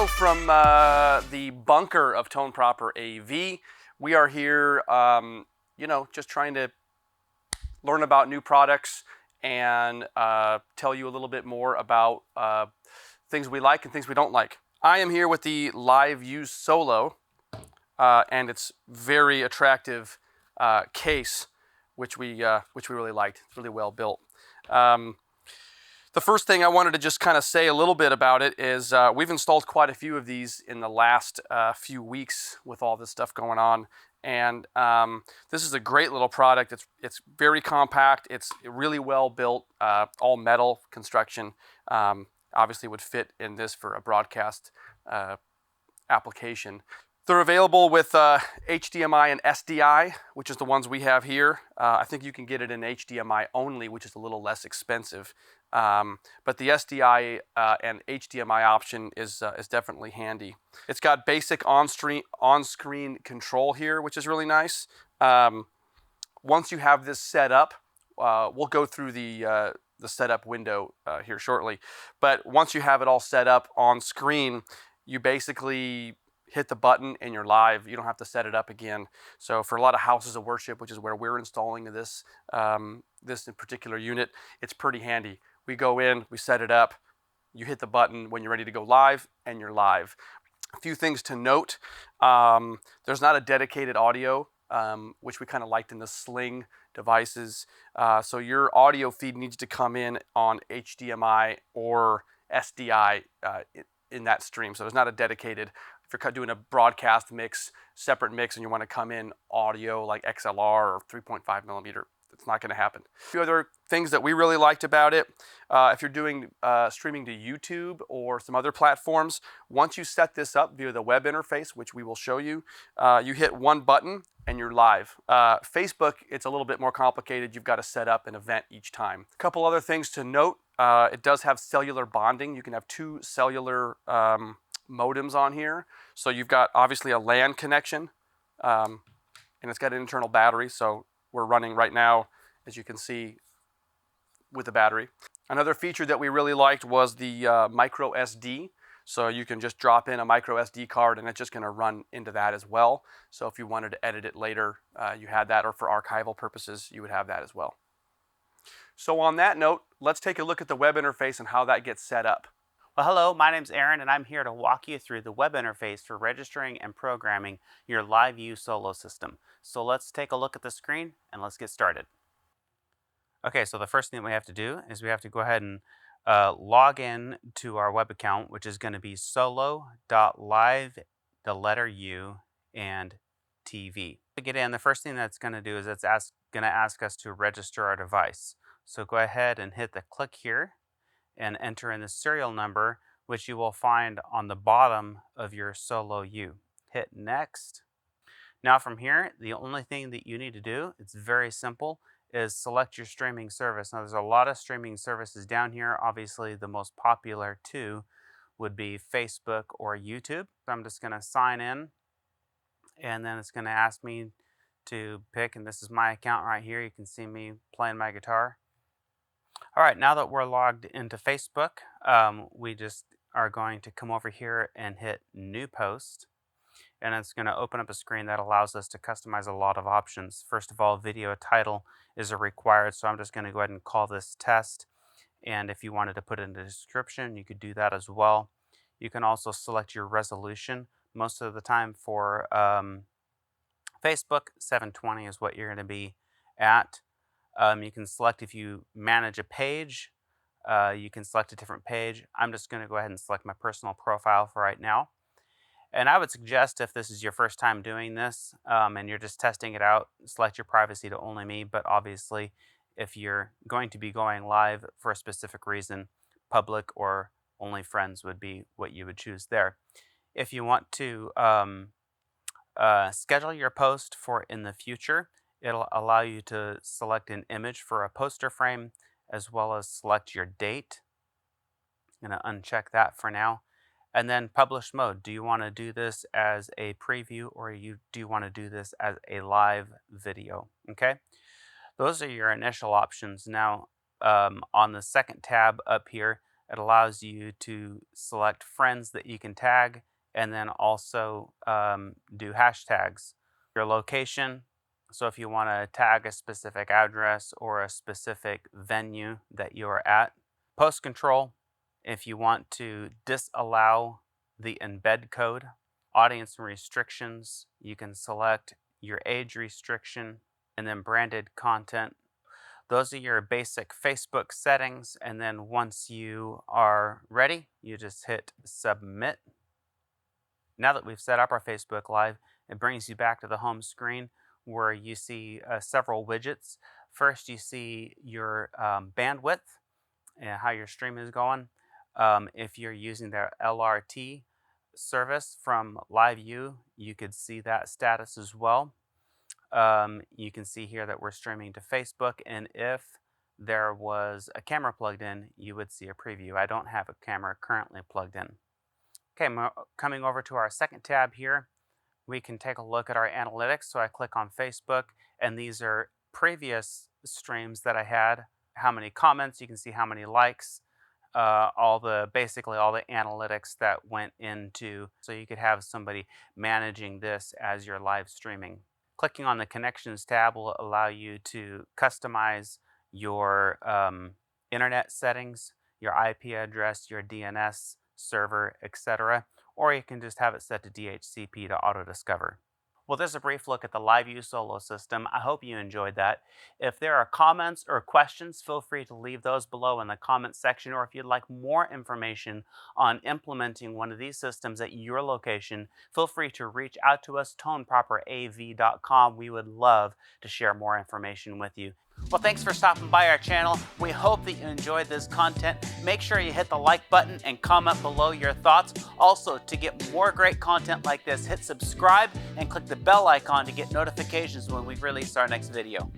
Hello from the bunker of Tone Proper AV. We are here, just trying to learn about new products and tell you a little bit more about things we like and things we don't like. I am here with the LiveU Solo and its very attractive case, which we really liked. It's really well built. The first thing I wanted to just kind of say a little bit about it is we've installed quite a few of these in the last few weeks with all this stuff going on. And this is a great little product. It's very compact. It's really well built, all metal construction. Obviously would fit in this for a broadcast application. They're available with HDMI and SDI, which is the ones we have here. I think you can get it in HDMI only, which is a little less expensive. But the SDI and HDMI option is definitely handy. It's got basic on-screen control here, which is really nice. Once you have this set up, we'll go through the setup window here shortly. But once you have it all set up on screen, you basically hit the button and you're live. You don't have to set it up again. So for a lot of houses of worship, which is where we're installing this this particular unit, it's pretty handy. We go in, we set it up, you hit the button when you're ready to go live, and you're live. A few things to note. There's not a dedicated audio, which we kind of liked in the Sling devices. So your audio feed needs to come in on HDMI or SDI in that stream. So there's not a dedicated, if you're doing a broadcast mix, separate mix, and you want to come in audio like XLR or 3.5 millimeter, it's not going to happen. A few other things that we really liked about it, if you're doing streaming to YouTube or some other platforms, once you set this up via the web interface, which we will show you, you hit one button and you're live. Facebook, it's a little bit more complicated. You've got to set up an event each time. A couple other things to note, it does have cellular bonding. You can have two cellular modems on here. So you've got obviously a LAN connection, and it's got an internal battery. So we're running right now, as you can see, with the battery. Another feature that we really liked was the micro SD. So you can just drop in a micro SD card and it's just going to run into that as well. So if you wanted to edit it later, you had that, or for archival purposes, you would have that as well. So on that note, let's take a look at the web interface and how that gets set up. Well, hello, my name's Aaron, and I'm here to walk you through the web interface for registering and programming your LiveU Solo system. So let's take a look at the screen and let's get started. Okay, so the first thing we have to do is we have to go ahead and log in to our web account, which is going to be solo.live, the letter U, and TV. To get in, the first thing that's going to do is it's going to ask us to register our device. So go ahead and hit the click here and enter in the serial number, which you will find on the bottom of your Solo U. Hit next. Now from here, the only thing that you need to do, it's very simple, is select your streaming service. Now there's a lot of streaming services down here. Obviously the most popular two would be Facebook or YouTube. So I'm just gonna sign in, and then it's gonna ask me to pick, and this is my account right here. You can see me playing my guitar. All right, now that we're logged into Facebook, we just are going to come over here and hit New Post, and it's going to open up a screen that allows us to customize a lot of options. First of all, video title is required, so I'm just going to go ahead and call this Test, and if you wanted to put it in the description, you could do that as well. You can also select your resolution. Most of the time for Facebook, 720 is what you're going to be at. You can select if you manage a page, you can select a different page. I'm just going to go ahead and select my personal profile for right now. And I would suggest, if this is your first time doing this and you're just testing it out, select your privacy to only me. But obviously, if you're going to be going live for a specific reason, public or only friends would be what you would choose there. If you want to schedule your post for in the future, it'll allow you to select an image for a poster frame, as well as select your date. I'm going to uncheck that for now. And then publish mode. Do you want to do this as a preview, or do you want to do this as a live video? Okay, those are your initial options. Now on the second tab up here, It allows you to select friends that you can tag and then also do hashtags. Your location, so if you want to tag a specific address or a specific venue that you're at. Post control, if you want to disallow the embed code. Audience restrictions, you can select your age restriction, and then branded content. Those are your basic Facebook settings, and then once you are ready, you just hit submit. Now that we've set up our Facebook Live, it brings you back to the home screen where you see several widgets. First, you see your bandwidth and how your stream is going. If you're using their LRT service from LiveU, you could see that status as well. You can see here that we're streaming to Facebook, and if there was a camera plugged in, you would see a preview. I don't have a camera currently plugged in. Okay, coming over to our second tab here, we can take a look at our analytics. So I click on Facebook, and these are previous streams that I had. How many comments, you can see how many likes, basically all the analytics that went into, so you could have somebody managing this as you're live streaming. Clicking on the Connections tab will allow you to customize your internet settings, your IP address, your DNS server, etc. Or you can just have it set to DHCP to auto-discover. Well, there's a brief look at the LiveU Solo system. I hope you enjoyed that. If there are comments or questions, feel free to leave those below in the comments section, or if you'd like more information on implementing one of these systems at your location, feel free to reach out to us, toneproperav.com. We would love to share more information with you. Well, thanks for stopping by our channel. We hope that you enjoyed this content. Make sure you hit the like button and comment below your thoughts. Also, to get more great content like this, hit subscribe and click the bell icon to get notifications when we release our next video.